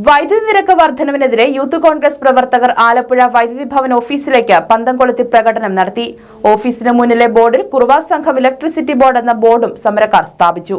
വൈദ്യുതി നിരക്ക് വർധനവിനെതിരെ യൂത്ത് കോൺഗ്രസ് പ്രവർത്തകർ ആലപ്പുഴ വൈദ്യുതി ഭവൻ ഓഫീസിലേക്ക് പന്തം കൊളുത്തി പ്രകടനം നടത്തി. ഓഫീസിന് മുന്നിലെ ബോർഡിൽ കുറുവാ സംഘം ഇലക്ട്രിസിറ്റി ബോർഡ് എന്ന ബോർഡും സമരക്കാർ സ്ഥാപിച്ചു.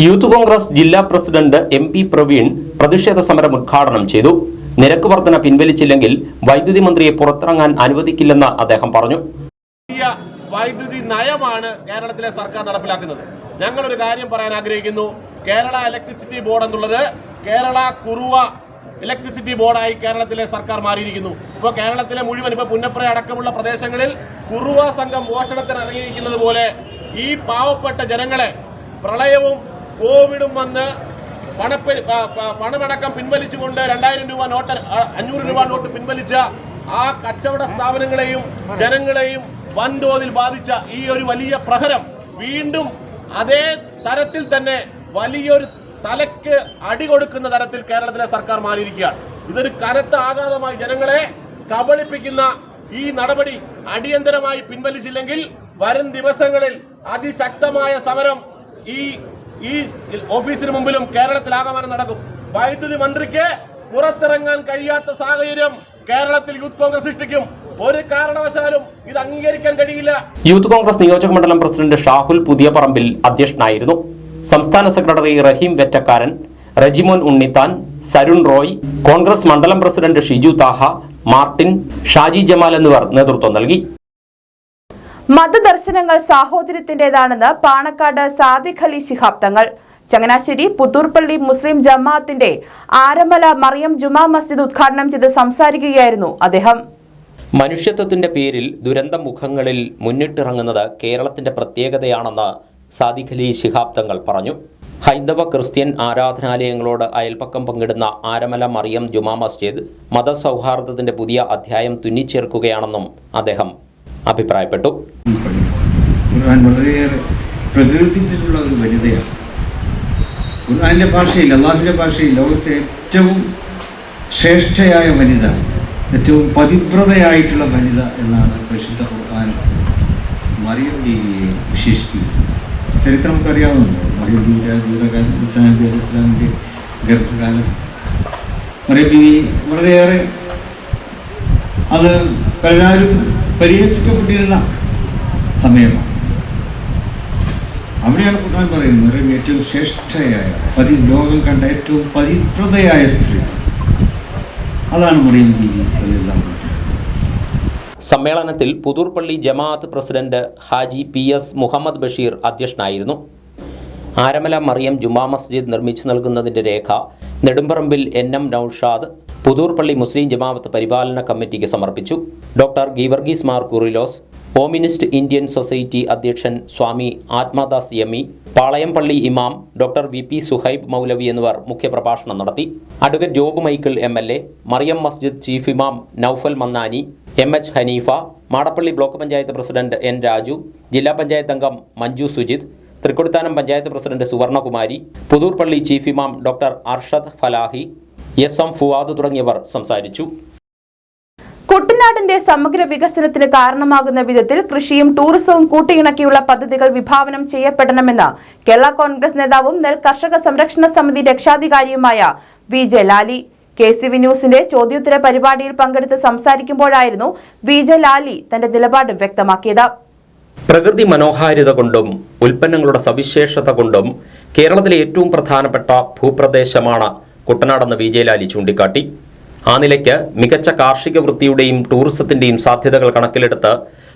യൂത്ത് കോൺഗ്രസ് ജില്ലാ പ്രസിഡന്റ് MP പ്രവീൺ പ്രതിഷേധ സമരം ഉദ്ഘാടനം ചെയ്തു. നിരക്ക് വർധന പിൻവലിച്ചില്ലെങ്കിൽ വൈദ്യുതി മന്ത്രിയെ പുറത്തിറങ്ങാൻ അനുവദിക്കില്ലെന്ന് അദ്ദേഹം പറഞ്ഞു. വൈദ്യുതി നയമാണ് കേരളത്തിലെ സർക്കാർ നടപ്പിലാക്കുന്നത്. ഞങ്ങളൊരു കാര്യം പറയാൻ ആഗ്രഹിക്കുന്നു. കേരള ഇലക്ട്രിസിറ്റി ബോർഡ് എന്നുള്ളത് കേരള കുറുവ ഇലക്ട്രിസിറ്റി ബോർഡായി കേരളത്തിലെ സർക്കാർ മാറിയിരിക്കുന്നു. ഇപ്പോൾ കേരളത്തിലെ മുഴുവൻ പുന്നപ്ര അടക്കമുള്ള പ്രദേശങ്ങളിൽ കുറുവ സംഘം മോഷണത്തിന് ഇറങ്ങിയിരിക്കുന്നത് പോലെ ഈ പാവപ്പെട്ട ജനങ്ങളെ പ്രളയവും കോവിഡും വന്ന് പണമടക്കം പിൻവലിച്ചുകൊണ്ട് 2000 രൂപ നോട്ട് 500 രൂപ നോട്ട് പിൻവലിച്ച ആ കച്ചവട സ്ഥാപനങ്ങളെയും ജനങ്ങളെയും വൻതോതിൽ ബാധിച്ച ഈ ഒരു വലിയ പ്രഹരം വീണ്ടും അതേ തരത്തിൽ തന്നെ വലിയൊരു തലയ്ക്ക് അടി കൊടുക്കുന്ന തരത്തിൽ കേരളത്തിലെ സർക്കാർ മാറിയിരിക്കുകയാണ്. ഇതൊരു കനത്ത ആഘാതമായി ജനങ്ങളെ കബളിപ്പിക്കുന്ന ഈ നടപടി അടിയന്തരമായി പിൻവലിച്ചില്ലെങ്കിൽ വരും ദിവസങ്ങളിൽ അതിശക്തമായ സമരം ഈ ഓഫീസിന് മുമ്പിലും കേരളത്തിലാകമാനം നടക്കും. വൈദ്യുതി മന്ത്രിക്ക് പുറത്തിറങ്ങാൻ കഴിയാത്ത സാഹചര്യം കേരളത്തിൽ യൂത്ത് കോൺഗ്രസ് സൃഷ്ടിക്കും. ഒരു കാരണവശാലും ഇത് അംഗീകരിക്കാൻ കഴിയില്ല. യൂത്ത് കോൺഗ്രസ് നിയോജക മണ്ഡലം പ്രസിഡന്റ് ഷാഹുൽ പുതിയപറമ്പിൽ അധ്യക്ഷനായിരുന്നു. സംസ്ഥാന സെക്രട്ടറി റഹീം വെറ്റക്കാരൻ, റജിമോൻ ഉണ്ണിത്താൻ, സരുൺ റോയ്, കോൺഗ്രസ് മണ്ഡലം പ്രസിഡന്റ് ഷിജു താഹ, മാർട്ടിൻ, ഷാജി ജമാൽ എന്നിവർ നേതൃത്വം നൽകി. മതദർശനങ്ങൾ സാഹോദര്യത്തിന്റേതാണെന്ന് പാണക്കാട് സാദിഖ് അലി ശിഹാബ് തങ്ങൾ. ചങ്ങനാശ്ശേരി പുത്തൂർപ്പള്ളി മുസ്ലിം ജമാഅത്തിന്റെ ആരമല മറിയം ജുമാ മസ്ജിദ് ഉദ്ഘാടനം ചെയ്ത് സംസാരിക്കുകയായിരുന്നു അദ്ദേഹം. മനുഷ്യത്വത്തിന്റെ പേരിൽ ദുരന്ത മുഖങ്ങളിൽ മുന്നിട്ടിറങ്ങുന്നത് കേരളത്തിന്റെ പ്രത്യേകതയാണെന്ന് സാദിഖ് അലി ശിഹാബ് തങ്ങൾ പറഞ്ഞു. ഹൈന്ദവ ക്രിസ്ത്യൻ ആരാധനാലയങ്ങളോട് അയൽപക്കം പങ്കിടുന്ന ആരമല മറിയം ജുമാ മസ്ജിദ് മതസൗഹാർദ്ദത്തിന്റെ പുതിയ അധ്യായം തുന്നിച്ചേർക്കുകയാണെന്നും അദ്ദേഹം അഭിപ്രായപ്പെട്ടു. ഖുർആൻ വളരെയേറെ പ്രകീർത്തിച്ചിട്ടുള്ള ഒരു വനിതയാണ്. ഖുർആന്റെ ഭാഷയിൽ, അല്ലാഹുവിന്റെ ഭാഷയിൽ ലോകത്തെ ഏറ്റവും ശ്രേഷ്ഠയായ വനിത, ഏറ്റവും പതിവ്രതയായിട്ടുള്ള വനിത എന്നാണ് പരിശുദ്ധ ഖുർആൻ മറിയം ബീവിയെ വിശേഷിപ്പിക്കുന്നത്. ചരിത്രം നമുക്കറിയാവുന്നല്ലോ. മറിയം ബീവിയുടെ ജീവിതകാലം, ഇസ്ലാമിൻ്റെ ഗർഭകാലം, മറിയം ബീവി വളരെയേറെ അത് പലരും പരിഹസിക്കപ്പെട്ടിരുന്ന സമയമാണ്. അവിടെയാണ് ഖുർആൻ പറയുന്നത് മറിയം ഏറ്റവും ശ്രേഷ്ഠയായ ലോകം കണ്ട ഏറ്റവും പതിവ്രതയായ സ്ത്രീ. അതാണ് മറിയം ബീവി എന്നെല്ലാം. സമ്മേളനത്തിൽ പുതൂർപ്പള്ളി ജമാഅത്ത് പ്രസിഡന്റ് ഹാജി PS മുഹമ്മദ് ബഷീർ അധ്യക്ഷനായിരുന്നു. ആരമല മറിയം ജുമാ മസ്ജിദ് നിർമ്മിച്ചു നൽകുന്നതിന്റെ രേഖ നെടുമ്പറമ്പിൽ NM നൌഷാദ് പുതൂർപ്പള്ളി മുസ്ലിം ജമാഅത്ത് പരിപാലന കമ്മിറ്റിക്ക് സമർപ്പിച്ചു. Doctor Geevarghese Mar Kurilos, communist Indian society അധ്യക്ഷൻ സ്വാമി ആത്മദാസ് YME, പാളയംപള്ളി ഇമാം ഡോക്ടർ VP സുഹൈബ് മൗലവി എന്നിവർ മുഖ്യപ്രഭാഷണം നടത്തി. Advocate Job Michael MLA, Mariyam Masjid chief ഇമാം Naufal Mannani, MH Haneefa, Madappally block panchayat president N Raju, ജില്ലാ പഞ്ചായത്ത് അംഗം മഞ്ജു സുജിത്, തൃക്കൊടിത്താനം പഞ്ചായത്ത് പ്രസിഡന്റ് സുവർണകുമാരി, പുതൂർപ്പള്ളി ചീഫ് ഇമാം ഡോക്ടർ അർഷദ് ഫലാഹി, SM ഫുവാദ് തുടങ്ങിയവർ സംസാരിച്ചു. കുട്ടനാടിന്റെ സമഗ്ര വികസനത്തിന് കാരണമാകുന്ന വിധത്തിൽ കൃഷിയും ടൂറിസവും കൂട്ടിയിണക്കിയുള്ള പദ്ധതികൾ വിഭാവനം ചെയ്യപ്പെടണമെന്ന് കേരള കോൺഗ്രസ് നേതാവും നെൽ കർഷക സംരക്ഷണ സമിതി രക്ഷാധികാരിയുമായ VJ ലാലി KCV ന്യൂസിന്റെ ചോദ്യോത്തര പരിപാടിയിൽ പങ്കെടുത്ത് സംസാരിക്കുമ്പോഴായിരുന്നു VJ ലാലി തന്റെ നിലപാട് വ്യക്തമാക്കിയത്. പ്രകൃതി മനോഹാരിത കൊണ്ടും ഉൽപ്പന്നങ്ങളുടെ സവിശേഷത കൊണ്ടും കേരളത്തിലെ ഏറ്റവും പ്രധാനപ്പെട്ട ഭൂപ്രദേശമാണ് കുട്ടനാടെന്ന് VJ ലാലി ചൂണ്ടിക്കാട്ടി. ആ നിലയ്ക്ക് മികച്ച കാർഷിക വൃത്തിയുടെയും ടൂറിസത്തിന്റെയും സാധ്യതകൾ കണക്കിലെടുത്ത്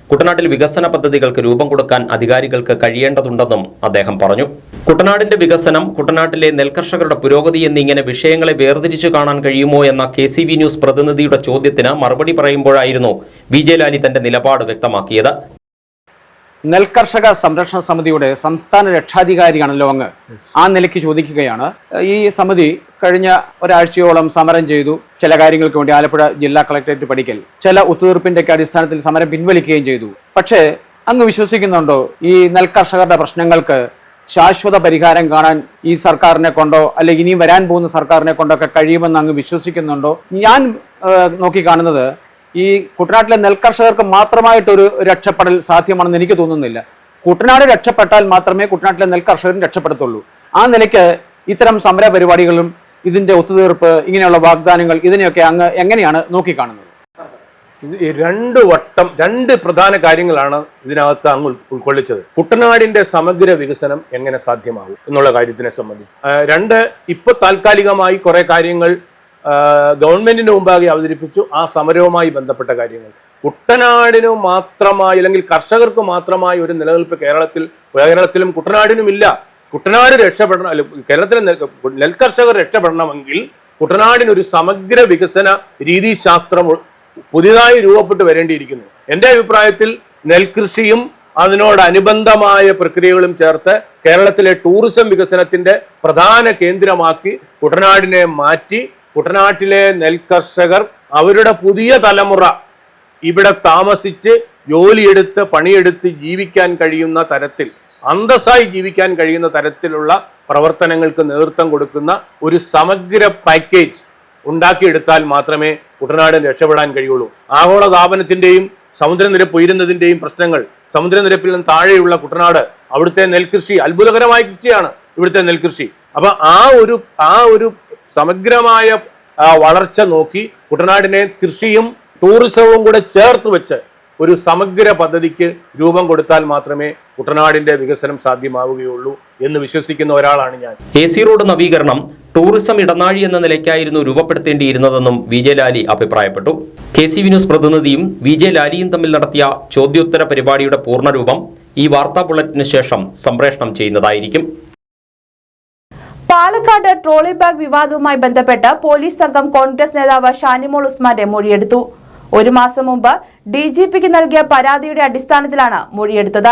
കുട്ടനാട്ടിൽ വികസന പദ്ധതികൾക്ക് രൂപം കൊടുക്കാൻ അധികാരികൾക്ക് കഴിയേണ്ടതുണ്ടെന്നും അദ്ദേഹം പറഞ്ഞു. കുട്ടനാടിന്റെ വികസനം, കുട്ടനാട്ടിലെ നെൽകർഷകരുടെ പുരോഗതി എന്നിങ്ങനെ വിഷയങ്ങളെ വേർതിരിച്ചു കാണാൻ കഴിയുമോ എന്ന KCV ന്യൂസ് പ്രതിനിധിയുടെ ചോദ്യത്തിന് മറുപടി പറയുമ്പോഴായിരുന്നു VJ ലാലി തന്റെ നിലപാട് വ്യക്തമാക്കിയത്. നെൽകർഷക സംരക്ഷണ സമിതിയുടെ സംസ്ഥാന രക്ഷാധികാരിയാണല്ലോ അങ്ങ്. ആ നിലയ്ക്ക് ചോദിക്കുകയാണ്, ഈ സമിതി കഴിഞ്ഞ ഒരാഴ്ചയോളം സമരം ചെയ്തു. ചില കാര്യങ്ങൾക്ക് വേണ്ടി ആലപ്പുഴ ജില്ലാ കളക്ടറേറ്റ് പഠിക്കൽ ചില ഒത്തുതീർപ്പിന്റെ അടിസ്ഥാനത്തിൽ സമരം പിൻവലിക്കുകയും ചെയ്തു. പക്ഷേ അങ്ങ് വിശ്വസിക്കുന്നുണ്ടോ ഈ നെൽകർഷകരുടെ പ്രശ്നങ്ങൾക്ക് ശാശ്വത പരിഹാരം കാണാൻ ഈ സർക്കാരിനെ കൊണ്ടോ അല്ലെങ്കിൽ ഇനി വരാൻ പോകുന്ന സർക്കാരിനെ കൊണ്ടോ ഒക്കെ കഴിയുമെന്ന് അങ്ങ് വിശ്വസിക്കുന്നുണ്ടോ? ഞാൻ നോക്കിക്കാണുന്നത് ഈ കുട്ടനാട്ടിലെ നെൽകർഷകർക്ക് മാത്രമായിട്ടൊരു രക്ഷപ്പെടൽ സാധ്യമാണെന്ന് എനിക്ക് തോന്നുന്നില്ല. കുട്ടനാട് രക്ഷപ്പെട്ടാൽ മാത്രമേ കുട്ടനാട്ടിലെ നെൽകർഷകരും രക്ഷപ്പെടത്തുള്ളൂ. ആ നിലയ്ക്ക് ഇത്തരം സമര പരിപാടികളും ഇതിന്റെ ഒത്തുതീർപ്പ്, ഇങ്ങനെയുള്ള വാഗ്ദാനങ്ങൾ, ഇതിനെയൊക്കെ അങ്ങ് എങ്ങനെയാണ് നോക്കിക്കാണുന്നത്? രണ്ട് പ്രധാന കാര്യങ്ങളാണ് ഇതിനകത്ത് അങ്ങ് ഉൾക്കൊള്ളിച്ചത്. കുട്ടനാടിന്റെ സമഗ്ര വികസനം എങ്ങനെ സാധ്യമാകും എന്നുള്ള കാര്യത്തിനെ സംബന്ധിച്ച്. ഇപ്പൊ താൽക്കാലികമായി കുറെ കാര്യങ്ങൾ ഗവൺമെന്റിന് മുമ്പാകെ അവതരിപ്പിച്ചു. ആ സമരവുമായി ബന്ധപ്പെട്ട കാര്യങ്ങൾ കുട്ടനാടിന് മാത്രമായി അല്ലെങ്കിൽ കർഷകർക്ക് മാത്രമായി ഒരു നിലനിൽപ്പ് കേരളത്തിലും കുട്ടനാടിനുമില്ല. കുട്ടനാട് രക്ഷപ്പെടണം, കേരളത്തിലെ നെൽകർഷകർ രക്ഷപ്പെടണമെങ്കിൽ കുട്ടനാടിനൊരു സമഗ്ര വികസന രീതിശാസ്ത്രം പുതിയതായി രൂപപ്പെട്ട് വരേണ്ടിയിരിക്കുന്നു. എൻ്റെ അഭിപ്രായത്തിൽ നെൽകൃഷിയും അതിനോടനുബന്ധമായ പ്രക്രിയകളും ചേർത്ത് കേരളത്തിലെ ടൂറിസം വികസനത്തിന്റെ പ്രധാന കേന്ദ്രമാക്കി കുട്ടനാടിനെ മാറ്റി കുട്ടനാട്ടിലെ നെൽകർഷകർ അവരുടെ പുതിയ തലമുറ ഇവിടെ താമസിച്ച് ജോലിയെടുത്ത് പണിയെടുത്ത് ജീവിക്കാൻ കഴിയുന്ന തരത്തിൽ, അന്തസ്സായി ജീവിക്കാൻ കഴിയുന്ന തരത്തിലുള്ള പ്രവർത്തനങ്ങൾക്ക് നേതൃത്വം കൊടുക്കുന്ന ഒരു സമഗ്ര പാക്കേജ് ഉണ്ടാക്കിയെടുത്താൽ മാത്രമേ കുട്ടനാടിന് രക്ഷപ്പെടാൻ കഴിയുള്ളൂ. ആഗോളതാപനത്തിന്റെയും സമുദ്രനിരപ്പ് ഉയരുന്നതിന്റെയും പ്രശ്നങ്ങൾ, സമുദ്രനിരപ്പിൽ നിന്ന് താഴെയുള്ള കുട്ടനാട്, അവിടുത്തെ നെൽകൃഷി അത്ഭുതകരമായ കൃഷിയാണ് ഇവിടുത്തെ നെൽകൃഷി. അപ്പൊ ആ ഒരു സമഗ്രമായ വളർച്ച നോക്കി കുട്ടനാടിനെ കൃഷിയും ടൂറിസവും കൂടെ ചേർത്ത് വെച്ച് ഒരു സമഗ്ര പദ്ധതിക്ക് രൂപം കൊടുത്താൽ മാത്രമേ കുട്ടനാടിന്റെ വികസനം സാധ്യമാവുകയുള്ളൂ എന്ന് വിശ്വസിക്കുന്ന ഒരാളാണ് ഞാൻ. AC റോഡ് നവീകരണം ടൂറിസം ഇടനാഴി എന്ന നിലയ്ക്കായിരുന്നു രൂപപ്പെടുത്തേണ്ടിയിരുന്നതെന്നും VJ ലാലി അഭിപ്രായപ്പെട്ടു. KCV ന്യൂസ് പ്രതിനിധിയും VJ ലാലിയും തമ്മിൽ നടത്തിയ ചോദ്യോത്തര പരിപാടിയുടെ പൂർണ്ണരൂപം ഈ വാർത്താ ബുള്ളറ്റിന് ശേഷം സംപ്രേഷണം ചെയ്യുന്നതായിരിക്കും. പാലക്കാട് ട്രോളി ബാഗ് വിവാദവുമായി ബന്ധപ്പെട്ട് പോലീസ് സംഘം കോൺഗ്രസ് നേതാവ് ഷാനിമോൾ ഉസ്മാന്റെ മൊഴിയെടുത്തു. ഒരു മാസം മുമ്പ് DGPക്ക് നൽകിയ പരാതിയുടെ അടിസ്ഥാനത്തിലാണ് മൊഴിയെടുത്തത്.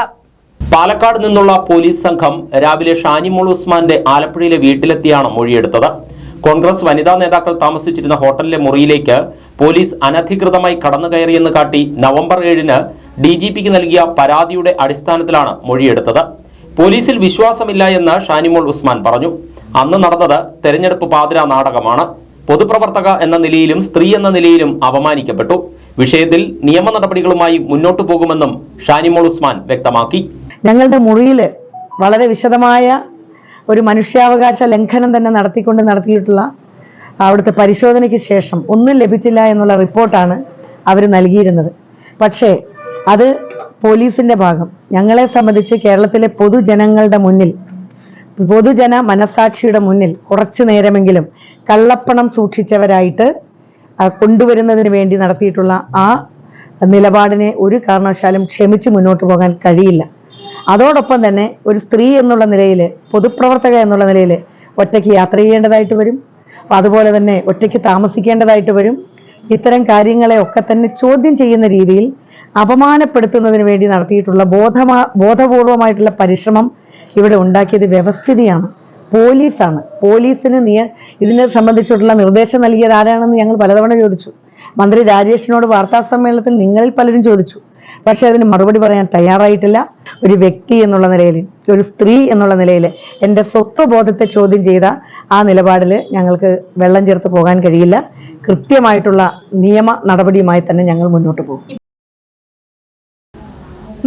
പാലക്കാട് നിന്നുള്ള പോലീസ് സംഘം രാവിലെ ഷാനിമോൾ ഉസ്മാന്റെ ആലപ്പുഴയിലെ വീട്ടിലെത്തിയാണ് മൊഴിയെടുത്തത്. കോൺഗ്രസ് വനിതാ നേതാക്കൾ താമസിച്ചിരുന്ന ഹോട്ടലിലെ മുറിയിലേക്ക് പോലീസ് അനധികൃതമായി കടന്നുകയറിയെന്ന് കാട്ടി നവംബർ 7-ന് DGPക്ക് നൽകിയ പരാതിയുടെ അടിസ്ഥാനത്തിലാണ് മൊഴിയെടുത്തത്. പോലീസിൽ വിശ്വാസമില്ല എന്ന് ഷാനിമോൾ ഉസ്മാൻ പറഞ്ഞു. അന്ന് നടന്നത് തെരഞ്ഞെടുപ്പ് പാതിരാ നാടകമാണ്. പൊതുപ്രവർത്തക എന്ന നിലയിലും സ്ത്രീ എന്ന നിലയിലും അപമാനിക്കപ്പെട്ടു. വിഷയത്തിൽ നിയമ നടപടികളുമായി മുന്നോട്ടു പോകുമെന്നും ഷാനിമോൾ ഉസ്മാൻ വ്യക്തമാക്കി. ഞങ്ങളുടെ മുറിയിൽ വളരെ വിശദമായ ഒരു മനുഷ്യാവകാശ ലംഘനം തന്നെ നടത്തിയിട്ടുള്ള അവിടുത്തെ പരിശോധനയ്ക്ക് ശേഷം ഒന്നും ലഭിച്ചില്ല എന്നുള്ള റിപ്പോർട്ടാണ് അവർ നൽകിയിരുന്നത്. പക്ഷേ അത് പോലീസിന്റെ ഭാഗം ഞങ്ങളെ സംബന്ധിച്ച് കേരളത്തിലെ പൊതുജനങ്ങളുടെ മുന്നിൽ, പൊതുജന മനസാക്ഷിയുടെ മുന്നിൽ കുറച്ചു നേരമെങ്കിലും കള്ളപ്പണം സൂക്ഷിച്ചവരായിട്ട് കൊണ്ടുവരുന്നതിന് വേണ്ടി നടത്തിയിട്ടുള്ള ആ നിലപാടിനെ ഒരു കാരണവശാലും ക്ഷമിച്ച് മുന്നോട്ട് പോകാൻ കഴിയില്ല. അതോടൊപ്പം തന്നെ ഒരു സ്ത്രീ എന്നുള്ള നിലയിൽ, പൊതുപ്രവർത്തക എന്നുള്ള നിലയിൽ ഒറ്റയ്ക്ക് യാത്ര ചെയ്യേണ്ടതായിട്ട് വരും. അതുപോലെ തന്നെ ഒറ്റയ്ക്ക് താമസിക്കേണ്ടതായിട്ട് വരും. ഇത്തരം കാര്യങ്ങളെ ഒക്കെ തന്നെ ചോദ്യം ചെയ്യുന്ന രീതിയിൽ അപമാനപ്പെടുത്തുന്നതിന് വേണ്ടി നടത്തിയിട്ടുള്ള ബോധപൂർവമായിട്ടുള്ള പരിശ്രമം ഇവിടെ ഉണ്ടാക്കിയത് വ്യവസ്ഥിതിയാണ്, പോലീസാണ്. പോലീസിന് ഇതിനെ സംബന്ധിച്ചിട്ടുള്ള നിർദ്ദേശം നൽകിയത് ആരാണെന്ന് ഞങ്ങൾ പലതവണ ചോദിച്ചു. മന്ത്രി രാജേഷിനോട് വാർത്താ സമ്മേളനത്തിൽ നിങ്ങളിൽ പലരും ചോദിച്ചു. പക്ഷെ അതിന് മറുപടി പറയാൻ തയ്യാറായിട്ടില്ല. ഒരു വ്യക്തി എന്നുള്ള നിലയിൽ, ഒരു സ്ത്രീ എന്നുള്ള നിലയിൽ എൻ്റെ സ്വത്വബോധത്തെ ചോദ്യം ചെയ്ത ആ നിലപാടിൽ ഞങ്ങൾക്ക് വെള്ളം ചേർത്ത് പോകാൻ കഴിയില്ല. കൃത്യമായിട്ടുള്ള നിയമ നടപടിയുമായി തന്നെ ഞങ്ങൾ മുന്നോട്ട് പോകും.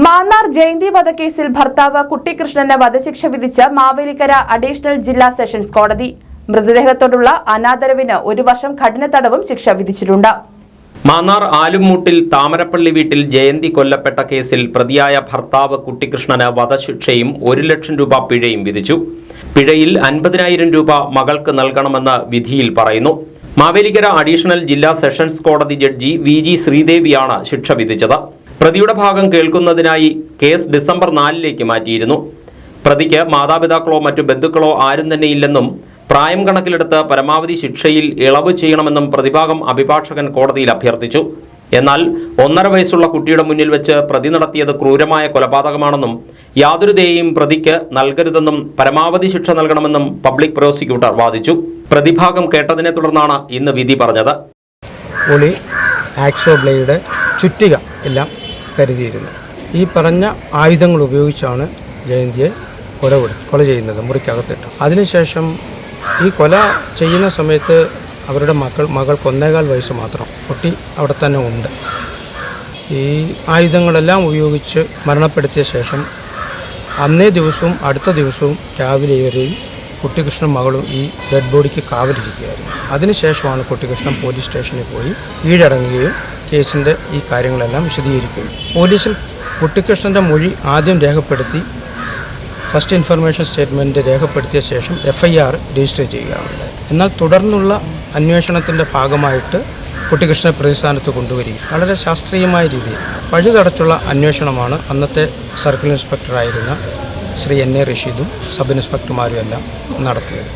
മാന്നാർ ജയന്തി വധക്കേസിൽ ഭർത്താവ് കുട്ടിക്കൃഷ്ണന് വധശിക്ഷ വിധിച്ച് മാവേലിക്കര അഡീഷണൽ ജില്ലാ സെഷൻസ് കോടതി. മൃതദേഹത്തോടുള്ള അനാദരവിന് 1 വർഷം കഠിന തടവും ശിക്ഷ വിധിച്ചിട്ടുണ്ട്. മാന്നാർ ആലുംമൂട്ടിൽ താമരപ്പള്ളി വീട്ടിൽ ജയന്തി കൊല്ലപ്പെട്ട കേസിൽ പ്രതിയായ ഭർത്താവ് കുട്ടിക്കൃഷ്ണന് വധശിക്ഷയും 1 ലക്ഷം രൂപ പിഴയും വിധിച്ചു. പിഴയിൽ 50,000 രൂപ മകൾക്ക് നൽകണമെന്ന് വിധിയിൽ പറയുന്നു. മാവേലിക്കര അഡീഷണൽ ജില്ലാ സെഷൻസ് കോടതി ജഡ്ജി VG ശ്രീദേവിയാണ് ശിക്ഷ വിധിച്ചത്. പ്രതിയുടെ ഭാഗം കേൾക്കുന്നതിനായി കേസ് ഡിസംബർ 4-ലേക്ക് മാറ്റിയിരുന്നു. പ്രതിക്ക് മാതാപിതാക്കളോ മറ്റു ബന്ധുക്കളോ ആരും തന്നെ ഇല്ലെന്നും പ്രായം കണക്കിലെടുത്ത് പരമാവധി ശിക്ഷയിൽ ഇളവ് ചെയ്യണമെന്നും പ്രതിഭാഗം അഭിഭാഷകൻ കോടതിയിൽ അഭ്യർത്ഥിച്ചു. എന്നാൽ 1.5 വയസ്സുള്ള കുട്ടിയുടെ മുന്നിൽ വെച്ച് പ്രതി നടത്തിയത് ക്രൂരമായ കൊലപാതകമാണെന്നും യാതൊരു ദയയും പ്രതിക്ക് നൽകരുതെന്നും പരമാവധി ശിക്ഷ നൽകണമെന്നും പബ്ലിക് പ്രോസിക്യൂട്ടർ വാദിച്ചു. പ്രതിഭാഗം കേട്ടതിനെ തുടർന്നാണ് ഇന്ന് വിധി പറഞ്ഞത്. ആക്സോ ബ്ലേഡ് ചുറ്റിക എല്ലാം കരുതിയിരുന്നു. ഈ പറഞ്ഞ ആയുധങ്ങൾ ഉപയോഗിച്ചാണ് ജയന്തിയെ കൊല ചെയ്യുന്നത്, മുറിക്കകത്തിട്ട്. അതിനുശേഷം ഈ കൊല ചെയ്യുന്ന സമയത്ത് അവരുടെ മകൾക്ക് 1.25 വയസ്സ് മാത്രം. കുട്ടി അവിടെ തന്നെ ഉണ്ട്. ഈ ആയുധങ്ങളെല്ലാം ഉപയോഗിച്ച് മരണപ്പെടുത്തിയ ശേഷം അന്നേ ദിവസവും അടുത്ത ദിവസവും രാവിലെ വരെയും കുട്ടിക്കൃഷ്ണൻ മകളും ഈ ഡെഡ് ബോഡിക്ക് കാവലിരിക്കുകയായിരുന്നു. അതിനുശേഷമാണ് കുട്ടിക്കൃഷ്ണൻ പോലീസ് സ്റ്റേഷനിൽ പോയി കീഴടങ്ങുകയും കേസിൻ്റെ ഈ കാര്യങ്ങളെല്ലാം വിശദീകരിക്കുകയും പോലീസിൽ കുട്ടിക്കൃഷ്ണൻ്റെ മൊഴി ആദ്യം രേഖപ്പെടുത്തി ഫസ്റ്റ് ഇൻഫർമേഷൻ സ്റ്റേറ്റ്മെൻറ്റ് രേഖപ്പെടുത്തിയ ശേഷം FIR രജിസ്റ്റർ ചെയ്യുകയാണ്. എന്നാൽ തുടർന്നുള്ള അന്വേഷണത്തിൻ്റെ ഭാഗമായിട്ട് കുട്ടിക്കൃഷ്ണനെ പ്രതിസ്ഥാനത്ത് കൊണ്ടുവരികയും വളരെ ശാസ്ത്രീയമായ രീതിയിൽ പഴുതടച്ചുള്ള അന്വേഷണമാണ് അന്നത്തെ സർക്കിൾ ഇൻസ്പെക്ടറായിരുന്ന ശ്രീ NA റഷീദും സബ് ഇൻസ്പെക്ടർമാരും എല്ലാം നടത്തിയത്.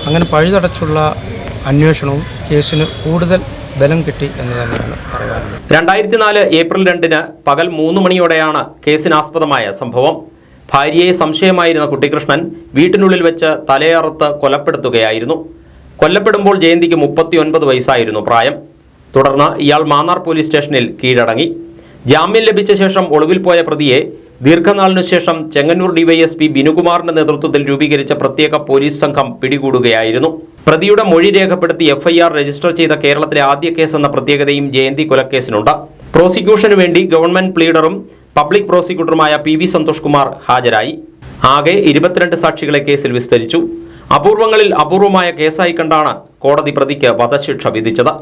അങ്ങനെ പഴുതടച്ചുള്ള അന്വേഷണവും കേസിന് കൂടുതൽ ബലം കിട്ടി എന്ന് തന്നെയാണ് പറയാനുള്ളത്. 2004 ഏപ്രിൽ 2 പകൽ 3 മണിയോടെയാണ് കേസിനാസ്പദമായ സംഭവം. ഭാര്യയെ സംശയമായിരുന്ന കുട്ടിക്കൃഷ്ണൻ വീട്ടിനുള്ളിൽ വെച്ച് തലയറുത്ത് കൊലപ്പെടുത്തുകയായിരുന്നു. കൊല്ലപ്പെടുമ്പോൾ ജയന്തിക്ക് 39 വയസ്സായിരുന്നു പ്രായം. തുടർന്ന് ഇയാൾ മാന്നാർ പോലീസ് സ്റ്റേഷനിൽ കീഴടങ്ങി. ജാമ്യം ലഭിച്ച ശേഷം ഒളിവിൽ പോയ പ്രതിയെ ദീർഘനാളിനു ശേഷം ചെങ്ങന്നൂർ DYSP ബിനുകുമാറിന്റെ നേതൃത്വത്തിൽ രൂപീകരിച്ച പ്രത്യേക പോലീസ് സംഘം പിടികൂടുകയായിരുന്നു. പ്രതിയുടെ മൊഴി രേഖപ്പെടുത്തി FIR രജിസ്റ്റർ ചെയ്ത കേരളത്തിലെ ആദ്യ കേസെന്ന പ്രത്യേകതയും ജയന്തി കൊലക്കേസിനുണ്ട്. പ്രോസിക്യൂഷനു വേണ്ടി ഗവൺമെന്റ് പ്ലീഡറും പബ്ലിക് പ്രോസിക്യൂട്ടറുമായ PV സന്തോഷ് കുമാർ ഹാജരായി. ആകെ 22 സാക്ഷികളെ കേസിൽ വിസ്തരിച്ചു. അപൂർവങ്ങളിൽ അപൂർവമായ കേസായി കണ്ടാണ് കോടതി പ്രതിക്ക് വധശിക്ഷ വിധിച്ചത്.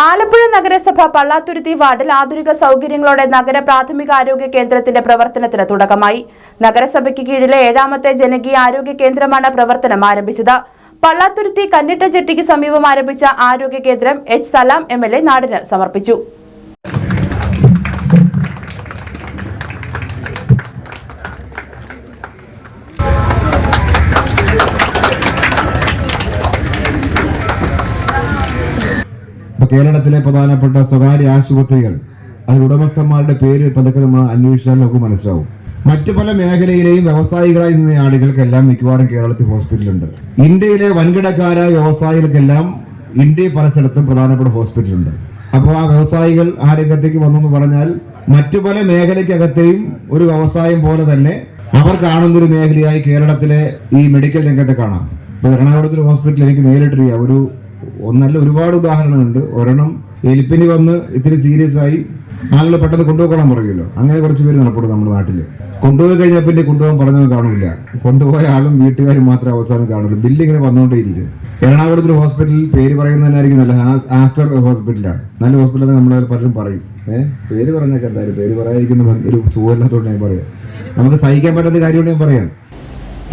ആലപ്പുഴ നഗരസഭ പള്ളാത്തുരുത്തി വാർഡിൽ ആധുനിക സൗകര്യങ്ങളോടെ നഗര പ്രാഥമിക ആരോഗ്യ കേന്ദ്രത്തിന്റെ പ്രവർത്തനത്തിന് തുടക്കമായി. നഗരസഭയ്ക്ക് കീഴിലെ 7ാമത്തെ ജനകീയ ആരോഗ്യ കേന്ദ്രമാണ് പ്രവർത്തനം ആരംഭിച്ചത്. പള്ളാത്തുരുത്തി കന്നിട്ട ജെട്ടിക്ക് സമീപം ആരംഭിച്ച ആരോഗ്യ കേന്ദ്രം H. സലാം MLA നാടിന് സമർപ്പിച്ചു. കേരളത്തിലെ പ്രധാനപ്പെട്ട സ്വകാര്യ ആശുപത്രികൾ അതിൽ ഉടമസ്ഥന്മാരുടെ പേര് പലക്കെ നമ്മൾ അന്വേഷിച്ചാൽ നമുക്ക് മനസ്സിലാവും. മറ്റു പല മേഖലയിലെയും വ്യവസായികളായി നിന്ന ആളുകൾക്കെല്ലാം മിക്കവാറും കേരളത്തിൽ ഹോസ്പിറ്റലുണ്ട്. ഇന്ത്യയിലെ വൻകിടക്കാരായ വ്യവസായികൾക്കെല്ലാം ഇന്ത്യയിൽ പല സ്ഥലത്തും പ്രധാനപ്പെട്ട ഹോസ്പിറ്റലുണ്ട്. അപ്പോൾ ആ വ്യവസായികൾ ആ രംഗത്തേക്ക് വന്നു എന്ന് പറഞ്ഞാൽ മറ്റു പല മേഖലയ്ക്കകത്തെയും ഒരു വ്യവസായം പോലെ തന്നെ അവർ കാണുന്നൊരു മേഖലയായി കേരളത്തിലെ ഈ മെഡിക്കൽ രംഗത്തെ കാണാം. ഇപ്പോൾ എറണാകുളത്തൊരു ഹോസ്പിറ്റൽ എനിക്ക് നേരിട്ടറിയാം. ഒന്നല്ല ഒരുപാട് ഉദാഹരണങ്ങളുണ്ട്. ഒരെണ്ണം എലിപ്പനി വന്ന് ഇത്തിരി സീരിയസ് ആയി ആളുകൾ പെട്ടെന്ന് കൊണ്ടുപോകണം പറയുമല്ലോ. അങ്ങനെ കുറച്ച് പേര് നടപ്പെടും നമ്മുടെ നാട്ടിൽ. കൊണ്ടുപോയി കഴിഞ്ഞാൽ പിന്നെ കൊണ്ടുപോകാൻ പറഞ്ഞത് കാണില്ല. കൊണ്ടുപോയ ആളും വീട്ടുകാരും മാത്രമേ അവസാനം കാണുള്ളൂ. ബില്ലിങ്ങനെ വന്നുകൊണ്ടേയിരിക്കും. എറണാകുളത്തൊരു ഹോസ്പിറ്റലിൽ പേര് പറയുന്നതന്നായിരിക്കും നല്ല ആസ്റ്റർ ഹോസ്പിറ്റലാണ്. നല്ല ഹോസ്പിറ്റൽ നമ്മൾ പലരും പറയും. പേര് പറഞ്ഞൊക്കെ എന്തായാലും പേര് പറയാതിരിക്കുന്ന ഒരു സുഖമില്ലാത്തതുകൊണ്ട് ഞാൻ പറയാം. നമുക്ക് സഹിക്കാൻ പറ്റാത്ത കാര്യമാണ് ഞാൻ പറയാം.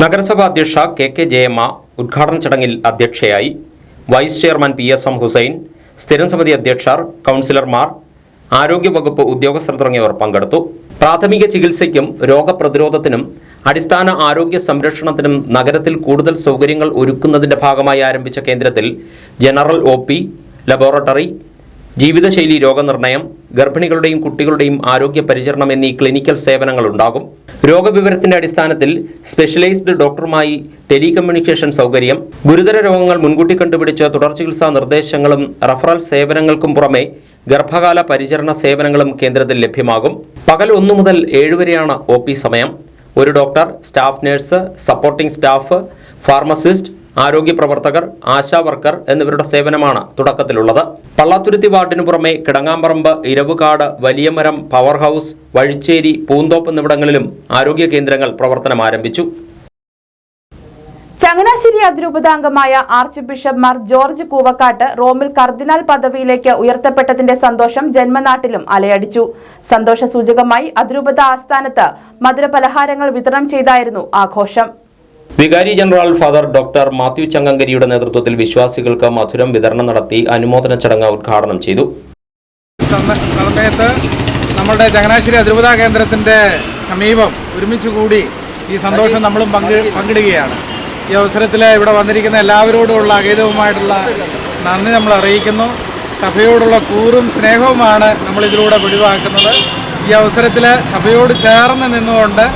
നഗരസഭാ അധ്യക്ഷ KK ജയമ്മ ഉദ്ഘാടന ചടങ്ങിൽ അധ്യക്ഷയായി. വൈസ് ചെയർമാൻ PSM ഹുസൈൻ, സ്ഥിരം സമിതി അധ്യക്ഷർ, കൗൺസിലർമാർ, ആരോഗ്യവകുപ്പ് ഉദ്യോഗസ്ഥർ തുടങ്ങിയവർ പങ്കെടുത്തു. പ്രാഥമിക ചികിത്സയ്ക്കും രോഗപ്രതിരോധത്തിനും അടിസ്ഥാന ആരോഗ്യ സംരക്ഷണത്തിനും നഗരത്തിൽ കൂടുതൽ സൗകര്യങ്ങൾ ഒരുക്കുന്നതിന്റെ ഭാഗമായി ആരംഭിച്ച കേന്ദ്രത്തിൽ ജനറൽ OP, ലബോറട്ടറി, ജീവിതശൈലി രോഗനിർണയം, ഗർഭിണികളുടെയും കുട്ടികളുടെയും ആരോഗ്യ പരിചരണം എന്നീ ക്ലിനിക്കൽ സേവനങ്ങൾ ഉണ്ടാകും. രോഗവിവരത്തിന്റെ അടിസ്ഥാനത്തിൽ സ്പെഷ്യലൈസ്ഡ് ഡോക്ടറുമായി ടെലികമ്മ്യൂണിക്കേഷൻ സൗകര്യം, ഗുരുതര രോഗങ്ങൾ മുൻകൂട്ടി കണ്ടുപിടിച്ച് തുടർ ചികിത്സാ നിർദ്ദേശങ്ങളും റഫറൽ സേവനങ്ങൾക്കും പുറമെ ഗർഭകാല പരിചരണ സേവനങ്ങളും കേന്ദ്രത്തിൽ ലഭ്യമാകും. പകൽ 1 മുതൽ 7 വരെയാണ് OP സമയം. ഒരു doctor, staff nurse, supporting staff, pharmacist, ആരോഗ്യ പ്രവർത്തകർ, ആശാ വർക്കർ എന്നിവരുടെ സേവനമാണ് തുടക്കത്തിലുള്ളത്. പള്ളാത്തുരുത്തി വാർഡിനു പുറമെ കിടങ്ങാമ്പറമ്പ്, ഇരവുകാട്, വലിയമരം, പവർ ഹൗസ്, വഴിച്ചേരി, പൂന്തോപ്പ് എന്നിവിടങ്ങളിലും ആരോഗ്യ കേന്ദ്രങ്ങൾ പ്രവർത്തനം ആരംഭിച്ചു. ചങ്ങനാശ്ശേരി അതിരൂപതാംഗമായ ആർച്ച് ബിഷപ്പ് മാർ ജോർജ് കൂവക്കാട്ട് റോമിൽ കർദിനാൾ പദവിയിലേക്ക് ഉയർത്തപ്പെട്ടതിന്റെ സന്തോഷം ജന്മനാട്ടിലും അലയടിച്ചു. സന്തോഷ സൂചകമായി അതിരൂപത ആസ്ഥാനത്ത് മധുരപലഹാരങ്ങൾ വിതരണം ചെയ്തായിരുന്നു ആഘോഷം. വികാരി ജനറൽ ഫാദർ ഡോക്ടർ മാത്യു ചങ്ങങ്കരിയുടെ നേതൃത്വത്തിൽ വിശ്വാസികൾക്ക് മധുരം വിതരണം നടത്തി അനുമോദന ചടങ്ങ് ഉദ്ഘാടനം ചെയ്തു. സമയത്ത് നമ്മുടെ ചങ്ങനാശ്ശേരി അതിരൂപതാ കേന്ദ്രത്തിന്റെ സമീപം ഒരുമിച്ച് കൂടി ഈ സന്തോഷം നമ്മളും പങ്കിടുകയാണ്. ഈ അവസരത്തിൽ ഇവിടെ വന്നിരിക്കുന്ന എല്ലാവരോടുമുള്ള അഗൈതവുമായിട്ടുള്ള നന്ദി നമ്മൾ അറിയിക്കുന്നു. സഭയോടുള്ള കൂറും സ്നേഹവുമാണ് നമ്മളിതിലൂടെ വെളിവാക്കുന്നത്. ഈ അവസരത്തിൽ സഭയോട് ചേർന്ന് നിന്നുകൊണ്ട്,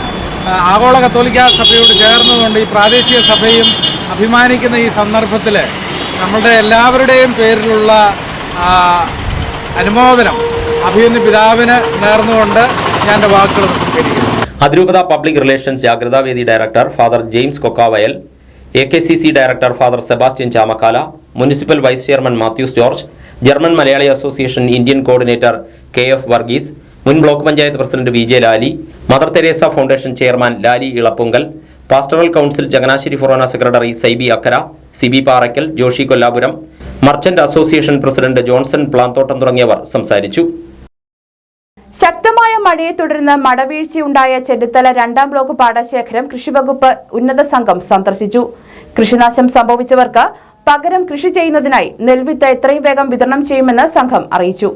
ആഗോള കത്തോലിക്ക സഭയോട് ചേർന്നുകൊണ്ട് ഈ പ്രാദേശിക സഭയും അഭിമാനിക്കുന്ന ഈ സന്ദർഭത്തിൽ നമ്മളുടെ എല്ലാവരുടെയും പേരിലുള്ള അനുമോദനം അഭിമന്യ പിതാവിന് നേർന്നുകൊണ്ട് ഞാൻ എൻ്റെ വാക്കുകൾ സംസാരിക്കുന്നു. അതിരൂപത പബ്ലിക് റിലേഷൻസ് ജാഗ്രതാവേദി director father James Kokkavayal, AKCC director father Sebastian Chamakkala, municipal vice chairman Mathews George, German Malayali association Indian coordinator KF Varghese, മുൻ block panchayat president VJ Lali, Mother Teresa foundation chairman Lali Elappunkal, pastoral council Changanassery Forane secretary Saibi Akkara, CB Parackal, Joshi Kollapuram, merchant association president Johnson Planthottam തുടങ്ങിയവർ സംസാരിച്ചു. ശക്തമായ മഴയെ തുടർന്ന് മടവീഴ്ചയുണ്ടായ ചെന്നിത്തല 2ാം ബ്ലോക്ക് പാടശേഖരം കൃഷിവകുപ്പ് ഉന്നത സംഘം സന്ദർശിച്ചു. കൃഷിനാശം സംഭവിച്ചവർക്ക് പകരം കൃഷി ചെയ്യുന്നതിനായി നെൽവിത്ത് എത്രയും വേഗം വിതരണം ചെയ്യുമെന്ന് സംഘം അറിയിച്ചു.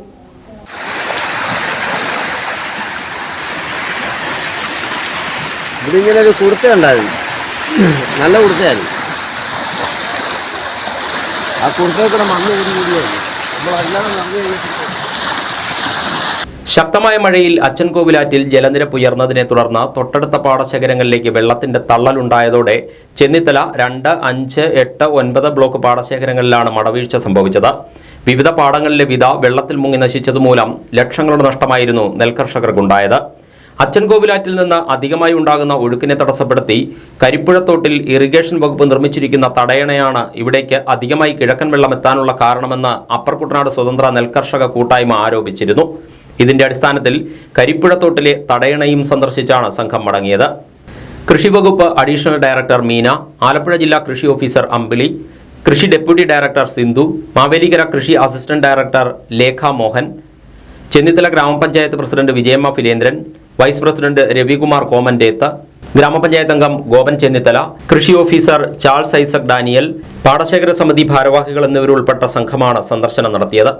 ഇതിങ്ങനെ ഒരു കുർത്തയുണ്ടായിരുന്നു, നല്ല കുർത്തയായിരുന്നു. ആ കുർത്തയിൽ കൂടെ മണ്ണ് കൂടിയായിരുന്നു. നമ്മളെല്ലാം നടന്നു കഴിഞ്ഞിട്ട് ശക്തമായ മഴയിൽ അച്ചൻകോവിലാറ്റിൽ ജലനിരപ്പ് ഉയർന്നതിനെ തുടർന്ന് തൊട്ടടുത്ത പാടശേഖരങ്ങളിലേക്ക് വെള്ളത്തിന്റെ തള്ളലുണ്ടായതോടെ ചെന്നിത്തല 2, 5, 8, 9 ബ്ലോക്ക് പാടശേഖരങ്ങളിലാണ് മടവീഴ്ച സംഭവിച്ചത്. വിവിധ പാടങ്ങളിലെ വിത വെള്ളത്തിൽ മുങ്ങി നശിച്ചതുമൂലം ലക്ഷങ്ങളുടെ നഷ്ടമായിരുന്നു നെൽകർഷകർക്കുണ്ടായത്. അച്ചൻകോവിലാറ്റിൽ നിന്ന് അധികമായി ഉണ്ടാകുന്ന ഒഴുക്കിനെ തടസ്സപ്പെടുത്തി കരിപ്പുഴത്തോട്ടിൽ ഇറിഗേഷൻ വകുപ്പ് നിർമ്മിച്ചിരിക്കുന്ന തടയണയാണ് ഇവിടേക്ക് അധികമായി കിഴക്കൻ വെള്ളം എത്താനുള്ള കാരണമെന്ന് അപ്പർ കുട്ടനാട് സ്വതന്ത്ര നെൽകർഷക കൂട്ടായ്മ ആരോപിച്ചിരുന്നു. ഇതിന്റെ അടിസ്ഥാനത്തിൽ കരിപ്പുഴത്തോട്ടിലെ തടയണയും സന്ദർശിച്ചാണ് സംഘം മടങ്ങിയത്. കൃഷിവകുപ്പ് അഡീഷണൽ ഡയറക്ടർ മീന, ആലപ്പുഴ ജില്ലാ കൃഷി ഓഫീസർ അമ്പിളി, കൃഷി ഡെപ്യൂട്ടി ഡയറക്ടർ സിന്ധു, മാവേലിക്കര കൃഷി അസിസ്റ്റന്റ് ഡയറക്ടർ ലേഖ മോഹൻ, ചെന്നിത്തല ഗ്രാമപഞ്ചായത്ത് president Vijayamma Philendran, vice president Ravikumar കോമന്റേത്ത്, ഗ്രാമപഞ്ചായത്ത് അംഗം ഗോപൻ ചെന്നിത്തല, കൃഷി ഓഫീസർ ചാൾസ് ഐസക് ഡാനിയൽ, പാടശേഖര സമിതി ഭാരവാഹികൾ എന്നിവരുൾപ്പെട്ട സംഘമാണ് സന്ദർശനം നടത്തിയത്.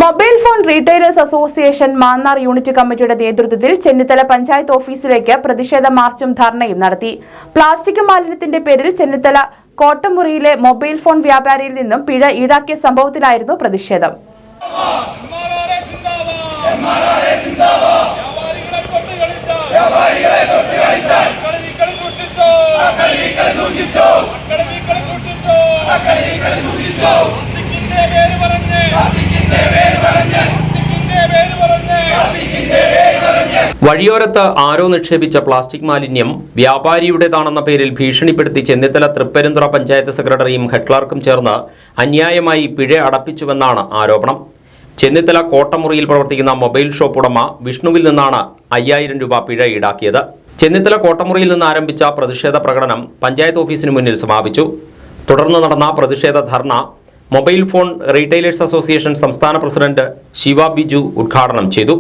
Mobile phone retailers association Mannar unit കമ്മിറ്റിയുടെ നേതൃത്വത്തിൽ ചെന്നിത്തല പഞ്ചായത്ത് ഓഫീസിലേക്ക് പ്രതിഷേധ മാർച്ചും ധർണയും നടത്തി. പ്ലാസ്റ്റിക് മാലിന്യത്തിന്റെ പേരിൽ ചെന്നിത്തല കോട്ടമുറിയിലെ മൊബൈൽ ഫോൺ വ്യാപാരിയിൽ നിന്നും പിഴ ഈടാക്കിയ സംഭവത്തിലായിരുന്നു പ്രതിഷേധം. വഴിയോരത്ത് ആരോ നിക്ഷേപിച്ച പ്ലാസ്റ്റിക് മാലിന്യം വ്യാപാരിയുടേതാണെന്ന പേരിൽ ഭീഷണിപ്പെടുത്തി ചെന്നിത്തല തൃപ്പരുന്തുറ പഞ്ചായത്ത് സെക്രട്ടറിയും ഹെഡ് ക്ലർക്കും ചേർന്ന് അന്യായമായി പിഴ അടപ്പിച്ചുവെന്നാണ് ആരോപണം. ചെന്നിത്തല കോട്ടമുറിയിൽ പ്രവർത്തിക്കുന്ന മൊബൈൽ ഷോപ്പ് ഉടമ വിഷ്ണുവിൽ നിന്നാണ് 5000 രൂപ പിഴ ഈടാക്കിയത്. ചെന്നിത്തല കോട്ടമുറിയിൽ നിന്ന് ആരംഭിച്ച പ്രതിഷേധ പ്രകടനം പഞ്ചായത്ത് ഓഫീസിന് മുന്നിൽ സമാപിച്ചു. തുടർന്ന് നടന്ന പ്രതിഷേധ ധർണ മൊബൈൽ ഫോൺ റീറ്റെയിലേഴ്സ് അസോസിയേഷൻ സംസ്ഥാന പ്രസിഡന്റ് ശിവ ബിജു ഉദ്ഘാടനം ചെയ്തു.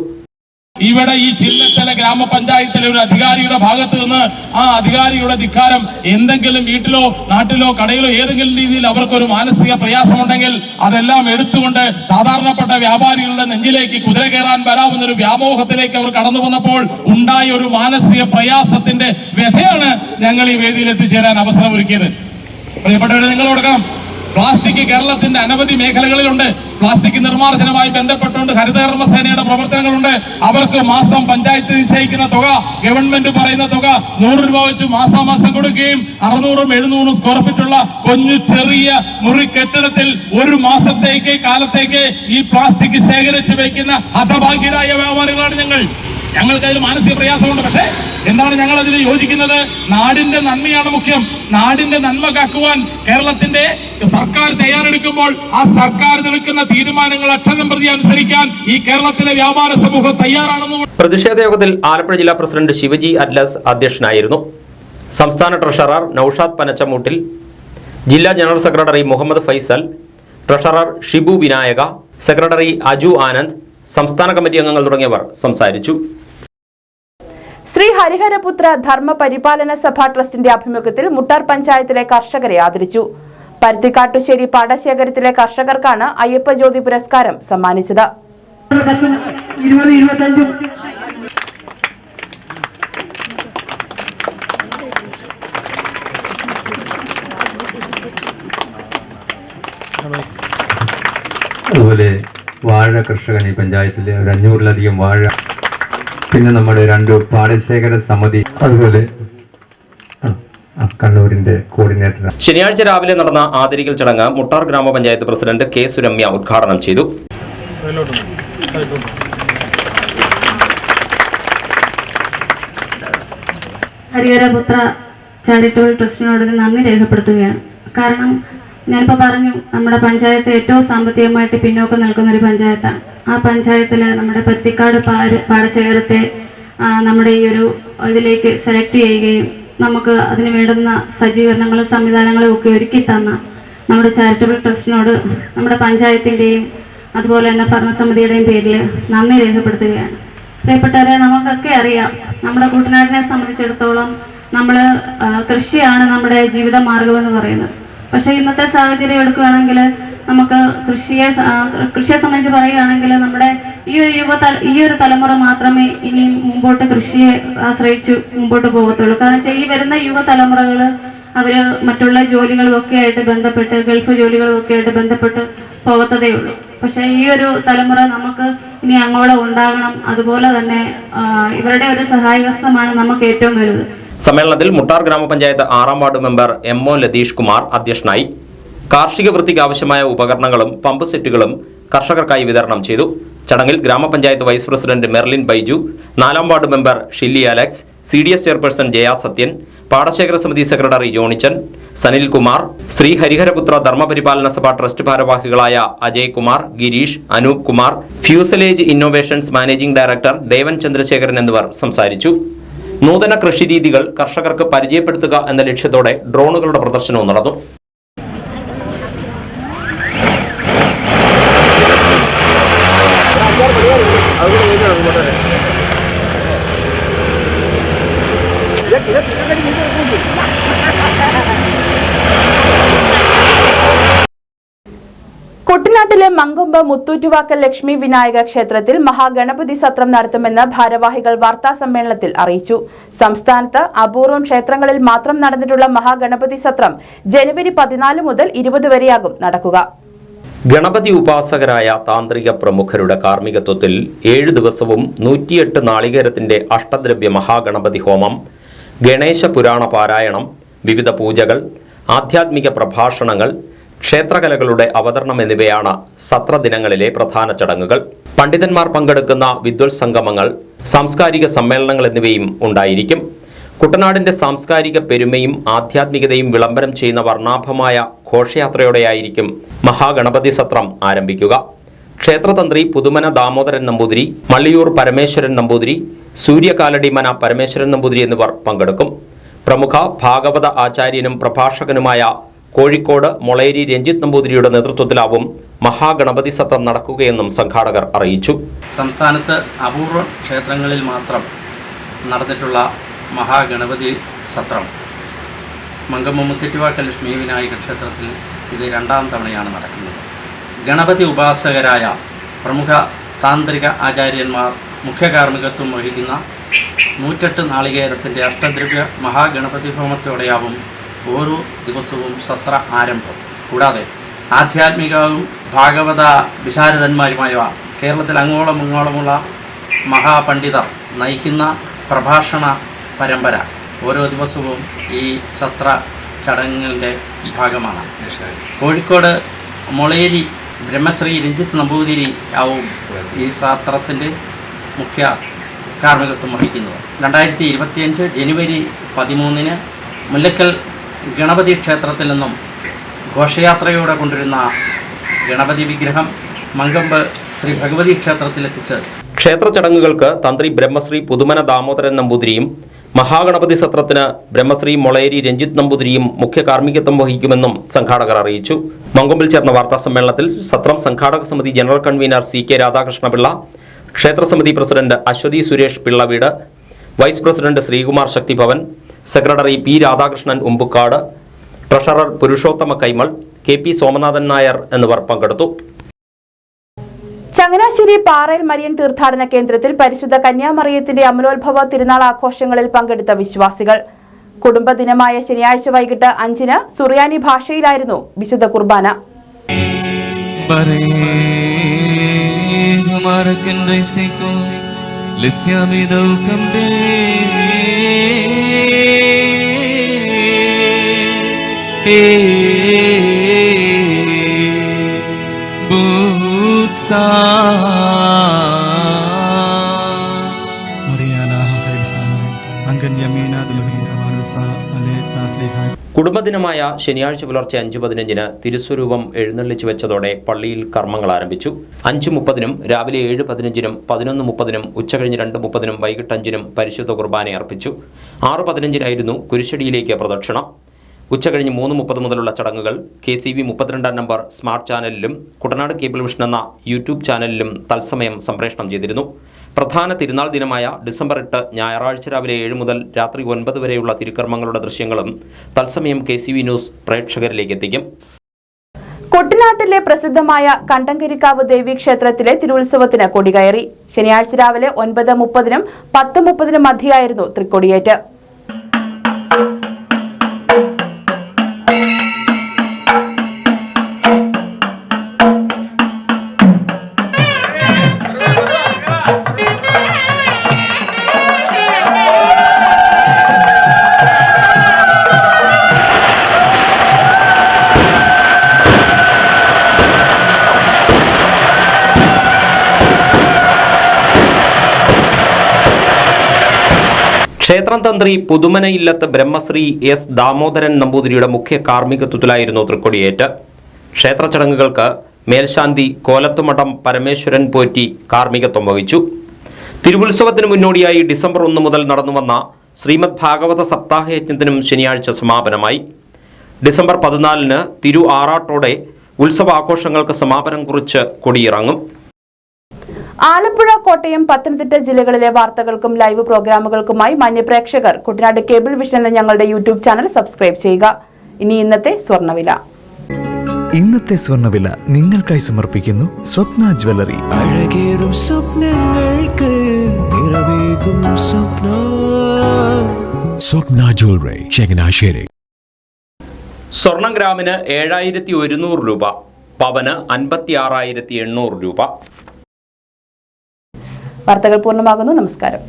ഇവിടെ ഈ ചിന്നത്തല ഗ്രാമപഞ്ചായത്തിലെ ഒരു അധികാരിയുടെ ഭാഗത്ത് നിന്ന് ആ അധികാരിയുടെ ധിക്കാരം എന്തെങ്കിലും വീട്ടിലോ നാട്ടിലോ കടയിലോ ഏതെങ്കിലും രീതിയിൽ അവർക്കൊരു മാനസിക പ്രയാസമുണ്ടെങ്കിൽ അതെല്ലാം എടുത്തുകൊണ്ട് സാധാരണപ്പെട്ട വ്യാപാരികളുടെ നെഞ്ചിലേക്ക് കുതിര കയറാൻ വരാവുന്നൊരു വ്യാമോഹത്തിലേക്ക് അവർ കടന്നു വന്നപ്പോൾ ഉണ്ടായ ഒരു മാനസിക പ്രയാസത്തിന്റെ വ്യഥയാണ് ഞങ്ങൾ ഈ വേദിയിൽ എത്തിച്ചേരാൻ അവസരമൊരുക്കിയത്. പ്രിയപ്പെട്ടവരെ, നിങ്ങളോടകം പ്ലാസ്റ്റിക് കേരളത്തിന്റെ അനവധി മേഖലകളിലുണ്ട്. പ്ലാസ്റ്റിക് നിർമ്മാർജ്ജനവുമായി ബന്ധപ്പെട്ടുകൊണ്ട് ഹരിതകർമ്മസേനയുടെ പ്രവർത്തനങ്ങളുണ്ട്. അവർക്ക് മാസം പഞ്ചായത്ത് നിശ്ചയിക്കുന്ന തുക, ഗവൺമെന്റ് പറയുന്ന തുക 100 രൂപ വെച്ച് മാസാമാസം കൊടുക്കുകയും 600-700 സ്ക്വയർ ഫീറ്റുള്ള കുഞ്ഞു ചെറിയ മുറി കെട്ടിടത്തിൽ ഒരു മാസത്തേക്ക് കാലത്തേക്ക് ഈ പ്ലാസ്റ്റിക് ശേഖരിച്ച് വയ്ക്കുന്ന ഹതഭാഗ്യരായ വ്യാപാരികളാണ് ഞങ്ങൾക്ക് അതിൽ മാനസിക പ്രയാസമുണ്ട്. പക്ഷേ എന്താണ് ഞങ്ങൾ അതിൽ യോജിക്കുന്നത്? നാടിന്റെ നന്മയാണ് മുഖ്യം. നാടിന്റെ നന്മ കാക്കുവാൻ കേരളത്തിന്റെ സർക്കാർ തയ്യാറെടുക്കുമ്പോൾ ആ സർക്കാർ എടുക്കുന്ന തീരുമാനങ്ങൾ അക്ഷരം പ്രതി അനുസരിക്കാൻ ഈ കേരളത്തിലെ വ്യാപാര സമൂഹം തയ്യാറാണെന്ന്. പ്രതിഷേധ യോഗത്തിൽ ആലപ്പുഴ ജില്ലാ പ്രസിഡന്റ് ശിവജി അറ്റ്ലസ് അധ്യക്ഷനായിരുന്നു. സംസ്ഥാന ട്രഷറർ നൌഷാദ് പനച്ചമൂട്ടിൽ, ജില്ലാ general secretary Muhammad Faisal, treasurer Shibu Vinayaka, secretary Aju Anand, സംസ്ഥാന കമ്മിറ്റി അംഗങ്ങൾ തുടങ്ങിയവർ സംസാരിച്ചു. ശ്രീ ഹരിഹരപുത്ര ധർമ്മ പരിപാലന സഭ ട്രസ്റ്റിന്റെ ആഭിമുഖ്യത്തിൽ മുട്ടാർ പഞ്ചായത്തിലെ കർഷകരെ ആദരിച്ചു. പരുത്തിക്കാട്ടുശ്ശേരി പാടശേഖരത്തിലെ കർഷകർക്കാണ് അയ്യപ്പ ജ്യോതി പുരസ്കാരം സമ്മാനിച്ചത്. അതുപോലെ വാഴ കർഷകൻ ഈ പഞ്ചായത്തിൽ 500-ലധികം വാഴ, പിന്നെ നമ്മുടെ 2 പാടശേഖര സമിതി, അതുപോലെ കണ്ണൂരിന്റെ കോർഡിനേറ്റർ. ശനിയാഴ്ച രാവിലെ നടന്ന ആദരിക്കൽ ചടങ്ങ് മുട്ടാർ ഗ്രാമപഞ്ചായത്ത് പ്രസിഡന്റ് കെ സുരമ്യ ഉദ്ഘാടനം ചെയ്തു. ഹരിഹരപുത്ര ചാരിറ്റബിൾ ട്രസ്റ്റിനോട് നന്ദി രേഖപ്പെടുത്തുകയാണ്. കാരണം ഞാനിപ്പോൾ പറഞ്ഞു, നമ്മുടെ പഞ്ചായത്ത് ഏറ്റവും സാമ്പത്തികമായിട്ട് പിന്നോക്കം നിൽക്കുന്ന ഒരു പഞ്ചായത്താണ്. ആ പഞ്ചായത്തിൽ നമ്മുടെ പരുത്തിക്കാട് പാടശേഖരത്തെ നമ്മുടെ ഈ ഒരു ഇതിലേക്ക് സെലക്ട് ചെയ്യുകയും നമുക്ക് അതിന് വേണ്ടുന്ന സജ്ജീകരണങ്ങളും സംവിധാനങ്ങളും ഒക്കെ ഒരുക്കി തന്ന നമ്മുടെ ചാരിറ്റബിൾ ട്രസ്റ്റിനോട് നമ്മുടെ പഞ്ചായത്തിൻ്റെയും അതുപോലെ തന്നെ ഭരണസമിതിയുടെയും പേരിൽ നന്ദി രേഖപ്പെടുത്തുകയാണ്. പ്രിയപ്പെട്ടവരെ, നമുക്കൊക്കെ അറിയാം, നമ്മുടെ കുട്ടനാടിനെ സംബന്ധിച്ചിടത്തോളം നമ്മൾ കൃഷിയാണ് നമ്മുടെ ജീവിത മാർഗമെന്ന് പറയുന്നത്. പക്ഷേ ഇന്നത്തെ സാഹചര്യം എടുക്കുകയാണെങ്കിൽ നമുക്ക് കൃഷിയെ സംബന്ധിച്ച് പറയുകയാണെങ്കിൽ നമ്മുടെ ഈ ഒരു തലമുറ മാത്രമേ ഇനി മുമ്പോട്ട് കൃഷിയെ ആശ്രയിച്ച് മുമ്പോട്ട് പോകത്തുള്ളൂ. കാരണം ഈ വരുന്ന യുവതലമുറകൾ അവർ മറ്റുള്ള ജോലികളുമൊക്കെ ആയിട്ട് ബന്ധപ്പെട്ട് ഗൾഫ് ജോലികളുമൊക്കെ ആയിട്ട് ബന്ധപ്പെട്ട് പോകത്തതേ ഉള്ളൂ. പക്ഷേ ഈ ഒരു തലമുറ നമുക്ക് ഇനി അങ്ങോട്ട് ഉണ്ടാകണം. അതുപോലെ തന്നെ ഇവരുടെ ഒരു സഹായഹസ്തമാണ് നമുക്ക് ഏറ്റവും വലുത്. സമ്മേളനത്തിൽ മുട്ടാർ ഗ്രാമപഞ്ചായത്ത് 6ാം ward member MO Latheesh Kumar അധ്യക്ഷനായി. കാർഷിക വൃത്തിക്ക് ആവശ്യമായ ഉപകരണങ്ങളും പമ്പ് സെറ്റുകളും കർഷകർക്കായി വിതരണം ചെയ്തു. ചടങ്ങിൽ ഗ്രാമപഞ്ചായത്ത് വൈസ് പ്രസിഡന്റ് മെർലിൻ ബൈജു, 4ാം ward member Shilly Alex, CDS chairperson Jaya Sathyan, പാടശേഖര സമിതി സെക്രട്ടറി ജോണിച്ചൻ, സനിൽകുമാർ, ശ്രീ ഹരിഹരപുത്ര ധർമ്മപരിപാലന സഭ ട്രസ്റ്റ് ഭാരവാഹികളായ Ajay Kumar, Girish, Anoop Kumar, Fuselage Innovations managing director Devan Chandrasekharan എന്നിവർ സംസാരിച്ചു. നൂതന കൃഷിരീതികൾ കർഷകർക്ക് പരിചയപ്പെടുത്തുക എന്ന ലക്ഷ്യത്തോടെ ഡ്രോണുകളുടെ പ്രദർശനവും നടന്നു. കുട്ടനാട്ടിലെ മങ്കൊമ്പ് മുത്തൂറ്റുവാക്കൽ ലക്ഷ്മി വിനായക ക്ഷേത്രത്തിൽ മഹാഗണപതി സത്രം നടത്തുമെന്ന് ഭാരവാഹികൾ വാർത്താ സമ്മേളനത്തിൽ അറിയിച്ചു. സംസ്ഥാനത്ത് അപൂർവം ക്ഷേത്രങ്ങളിൽ മാത്രം നടന്നിട്ടുള്ള മഹാഗണപതി സത്രം ജനുവരി 14 മുതൽ 20 വരെയാകും നടക്കുക. ഗണപതി ഉപാസകരായ താന്ത്രിക പ്രമുഖരുടെ കാർമ്മികത്വത്തിൽ 7 ദിവസവും 108 നാളികേരത്തിന്റെ അഷ്ടദ്രവ്യ മഹാഗണപതി ഹോമം, ഗണേശ പുരാണ പാരായണം, വിവിധ പൂജകൾ, ആധ്യാത്മിക പ്രഭാഷണങ്ങൾ, ക്ഷേത്രകലകളുടെ അവതരണം എന്നിവയാണ് സത്രദിനങ്ങളിലെ പ്രധാന ചടങ്ങുകൾ. പണ്ഡിതന്മാർ പങ്കെടുക്കുന്ന വിദ്വത് സംഗമങ്ങൾ, സാംസ്കാരിക സമ്മേളനങ്ങൾ എന്നിവയും ഉണ്ടായിരിക്കും. കുട്ടനാടിന്റെ സാംസ്കാരിക പെരുമയും ആധ്യാത്മികതയും വിളംബരം ചെയ്യുന്ന വർണ്ണാഭമായ ഘോഷയാത്രയോടെയായിരിക്കും മഹാഗണപതി സത്രം ആരംഭിക്കുക. ക്ഷേത്രതന്ത്രി പുതുമന ദാമോദരൻ നമ്പൂതിരി, മള്ളിയൂർ പരമേശ്വരൻ നമ്പൂതിരി, സൂര്യകാലടിമന പരമേശ്വരൻ നമ്പൂതിരി എന്നിവർ പങ്കെടുക്കും. പ്രമുഖ ഭാഗവത ആചാര്യനും പ്രഭാഷകനുമായ കോഴിക്കോട് മൊളേരി രഞ്ജിത്ത് നമ്പൂതിരിയുടെ നേതൃത്വത്തിലാവും മഹാഗണപതി സത്രം നടക്കുകയെന്നും സംഘാടകർ അറിയിച്ചു. സംസ്ഥാനത്ത് അപൂർവ ക്ഷേത്രങ്ങളിൽ മാത്രം നടന്നിട്ടുള്ള മഹാഗണപതി സത്രം മങ്കൊമ്പ് മുത്തൂറ്റുവാക്കൽ ലക്ഷ്മി വിനായക ക്ഷേത്രത്തിൽ ഇത് 2ാം തവണയാണ് നടക്കുന്നത്. ഗണപതി ഉപാസകരായ പ്രമുഖ താന്ത്രിക ആചാര്യന്മാർ മുഖ്യ കാർമ്മികത്വം വഹിക്കുന്ന 108 നാളികേരത്തിൻ്റെ അഷ്ടദ്രവ്യ മഹാഗണപതി ഹോമത്തോടെയാവും ഓരോ ദിവസവും സത്ര ആരംഭം. കൂടാതെ ആധ്യാത്മികവും ഭാഗവത വിശാരദന്മാരുമായ കേരളത്തിൽ അങ്ങോളം ഇങ്ങോളമുള്ള മഹാപണ്ഡിതർ നയിക്കുന്ന പ്രഭാഷണ പരമ്പര ഓരോ ദിവസവും ഈ സത്ര ചടങ്ങുകളുടെ ഭാഗമാണ്. കോഴിക്കോട് മൊളേരി ബ്രഹ്മശ്രീ രഞ്ജിത്ത് നമ്പൂതിരി ആവും ഈ സത്രത്തിൻ്റെ മുഖ്യ കാർമ്മികത്വം വഹിക്കുന്നത്. 2025 ജനുവരി 13 മുല്ലക്കൽ ഗണപതി ക്ഷേത്രത്തിൽ നിന്നും ഘോഷയാത്രയോടെ കൊണ്ടുവരുന്ന ഗണപതി വിഗ്രഹം മങ്കൊമ്പ് ശ്രീ ഭഗവതി ക്ഷേത്രത്തിലെത്തിച്ച് ക്ഷേത്ര ചടങ്ങുകൾക്ക് തന്ത്രി ബ്രഹ്മശ്രീ പുതുമന ദാമോദരൻ നമ്പൂതിരിയും മഹാഗണപതി സത്രത്തിന് ബ്രഹ്മശ്രീ മൊളേരി രഞ്ജിത്ത് നമ്പൂതിരിയും മുഖ്യ കാർമ്മികത്വം വഹിക്കുമെന്നും സംഘാടകർ അറിയിച്ചു. മങ്കൊമ്പിൽ ചേർന്ന വാർത്താ സമ്മേളനത്തിൽ സത്രം സംഘാടക സമിതി ജനറൽ കൺവീനർ CK രാധാകൃഷ്ണപിള്ള, ക്ഷേത്രസമിതി president Aswathi Suresh Pillaveedu, vice president Sreekumar Sakthibhavan, secretary P Radhakrishnan Umbukkad, treasurer Purushothama Kaimal, KP Somanathan Nair എന്നിവർ പങ്കെടുത്തു. ചങ്ങനാശ്ശേരി പാറയിൽ മരിയൻ തീർത്ഥാടന കേന്ദ്രത്തിൽ പരിശുദ്ധ കന്യാമറിയത്തിന്റെ അമലോത്ഭവ തിരുനാൾ ആഘോഷങ്ങളിൽ പങ്കെടുത്ത വിശ്വാസികൾ. കുടുംബദിനമായ ശനിയാഴ്ച വൈകിട്ട് 5-ന് സുറിയാനി ഭാഷയിലായിരുന്നു വിശുദ്ധ കുർബാന. Mariana Hafael Sana, Anganya കുടുംബദിനമായ ശനിയാഴ്ച പുലർച്ചെ 5:15 തിരുസ്വരൂപം എഴുന്നള്ളിച്ചു വെച്ചതോടെ പള്ളിയിൽ കർമ്മങ്ങൾ ആരംഭിച്ചു. 5:30 രാവിലെ 7:15 11:30 ഉച്ചകഴിഞ്ഞ് 2:30 വൈകിട്ട് 5 പരിശുദ്ധ കുർബാന അർപ്പിച്ചു. 6:15 കുരിശടിയിലേക്ക് പ്രദക്ഷിണം. ഉച്ചകഴിഞ്ഞ് 3:30 മുതലുള്ള ചടങ്ങുകൾ KCV 32 നമ്പർ സ്മാർട്ട് ചാനലിലും കുട്ടനാട് കേബിൾ വിഷൻ എന്ന യൂട്യൂബ് ചാനലിലും തത്സമയം സംപ്രേഷണം ചെയ്തിരുന്നു. പ്രധാന തിരുനാൾ ദിനമായ ഡിസംബർ 8 ഞായറാഴ്ച രാവിലെ 7 മുതൽ രാത്രി 9 വരെയുള്ള തിരുക്കർമ്മങ്ങളുടെ ദൃശ്യങ്ങളും തത്സമയം KCV ന്യൂസ് പ്രേക്ഷകരിലേക്ക് എത്തിക്കും. കുട്ടനാട്ടിലെ പ്രസിദ്ധമായ കണ്ടങ്കരിക്കാവ് ദേവീക്ഷേത്രത്തിലെ തിരുവുത്സവത്തിന് കൊടികയറി. ശനിയാഴ്ച രാവിലെ 9:30 10:30 മധ്യയായിരുന്നു തൃക്കൊടിയേറ്റ്. ക്ഷേത്രം തന്ത്രി പുതുമനയില്ലത്ത് ബ്രഹ്മശ്രീ S. ദാമോദരൻ നമ്പൂതിരിയുടെ മുഖ്യ കാർമ്മികത്വത്തിലായിരുന്നു തൃക്കൊടിയേറ്റ്. ക്ഷേത്ര ചടങ്ങുകൾക്ക് മേൽശാന്തി കോലത്തുമഠം പരമേശ്വരൻ പോറ്റി കാർമ്മികത്വം വഹിച്ചു. തിരുവുത്സവത്തിന് മുന്നോടിയായി ഡിസംബർ 1 മുതൽ നടന്നുവന്ന ശ്രീമദ് ഭാഗവത സപ്താഹയജ്ഞത്തിനും ശനിയാഴ്ച സമാപനമായി. ഡിസംബർ 14 തിരു ആറാട്ടോടെ ഉത്സവാഘോഷങ്ങൾക്ക് സമാപനം കുറിച്ച് കൊടിയിറങ്ങും. ആലപ്പുഴ, കോട്ടയം, പത്തനംതിട്ട ജില്ലകളിലെ വാർത്തകൾക്കും ലൈവ് പ്രോഗ്രാമുകൾക്കുമായി മാന്യപ്രേക്ഷകർ കുട്ടനാട് കേബിൾ വിഷൻ എന്ന ഞങ്ങളുടെ യൂട്യൂബ് ചാനൽ സബ്സ്ക്രൈബ് ചെയ്യുക. ഇനി ഇന്നത്തെ സ്വർണ്ണവില. ഇന്നത്തെ സ്വർണ്ണവില നിങ്ങൾക്കായി സമർപ്പിക്കുന്നു സ്വപ്ന ജ്വല്ലറി. അഴകേറും സ്വപ്നങ്ങൾക്ക് നിറവേകും സ്വപ്ന ജ്വല്ലറി, ചങ്ങനാശ്ശേരി. സ്വർണം ഗ്രാമിന് 7100 രൂപ, പവന് 56,800 രൂപ. വാർത്തകൾ പൂർണ്ണമാകുന്നു. നമസ്കാരം.